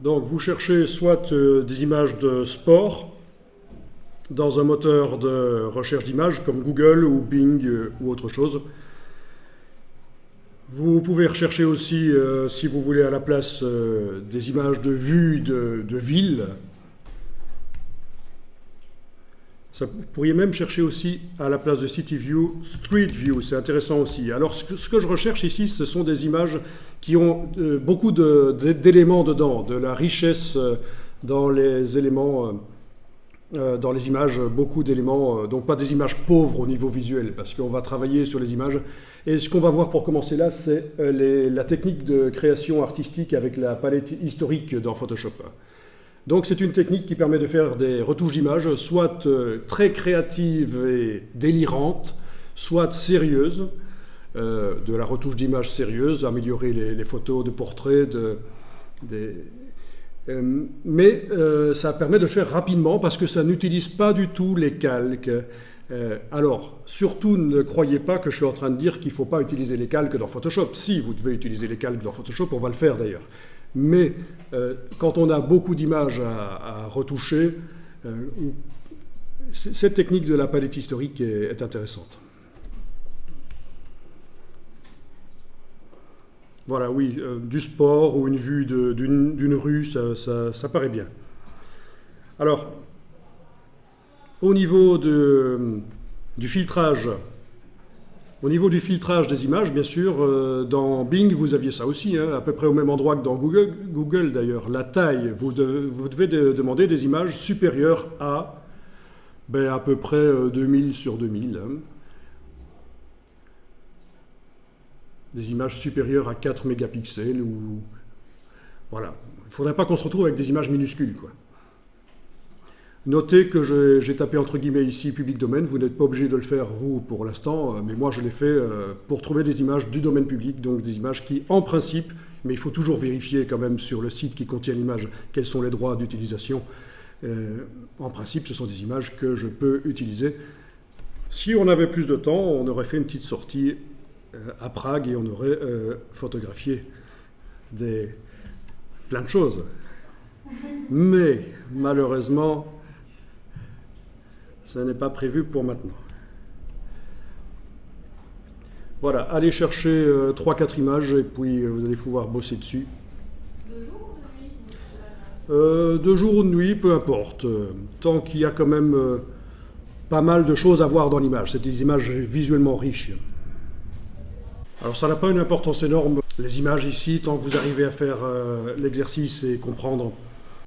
Donc vous cherchez soit des images de sport dans un moteur de recherche d'images comme Google ou Bing ou autre chose. Vous pouvez rechercher aussi, si vous voulez, à la place des images de vue de villes. Vous pourriez même chercher aussi à la place de City View, Street View, c'est intéressant aussi. Alors ce que je recherche ici, ce sont des images qui ont beaucoup d'éléments dedans, de la richesse dans les éléments, dans les images, beaucoup d'éléments, donc pas des images pauvres au niveau visuel, parce qu'on va travailler sur les images. Et ce qu'on va voir pour commencer là, c'est la technique de création artistique avec la palette historique dans Photoshop. Donc c'est une technique qui permet de faire des retouches d'images, soit très créatives et délirantes, soit sérieuses, de la retouche d'images sérieuse, améliorer les photos de portraits, mais ça permet de le faire rapidement parce que ça n'utilise pas du tout les calques. Alors, surtout ne croyez pas que je suis en train de dire qu'il ne faut pas utiliser les calques dans Photoshop. Si, vous devez utiliser les calques dans Photoshop, on va le faire d'ailleurs. Mais quand on a beaucoup d'images à retoucher, cette technique de la palette historique est intéressante. Voilà, oui, du sport ou une vue d'une rue, ça paraît bien. Alors, au niveau du filtrage, des images, bien sûr, dans Bing, vous aviez ça aussi, hein, à peu près au même endroit que dans Google d'ailleurs. La taille, vous devez demander des images supérieures à peu près 2000 sur 2000. Hein. Des images supérieures à 4 mégapixels. Voilà. Il ne faudrait pas qu'on se retrouve avec des images minuscules, quoi. Notez que j'ai tapé entre guillemets ici public domaine, vous n'êtes pas obligé de le faire vous pour l'instant, mais moi je l'ai fait pour trouver des images du domaine public, donc des images qui en principe, mais il faut toujours vérifier quand même sur le site qui contient l'image quels sont les droits d'utilisation. En principe ce sont des images que je peux utiliser. Si on avait plus de temps, on aurait fait une petite sortie à Prague et on aurait photographié plein de choses. Mais malheureusement, ce n'est pas prévu pour maintenant. Voilà, allez chercher 3-4 images et puis vous allez pouvoir bosser dessus. De jour ou de nuit? De jour ou de nuit, peu importe. Tant qu'il y a quand même pas mal de choses à voir dans l'image. C'est des images visuellement riches. Alors ça n'a pas une importance énorme. Les images ici, tant que vous arrivez à faire l'exercice et comprendre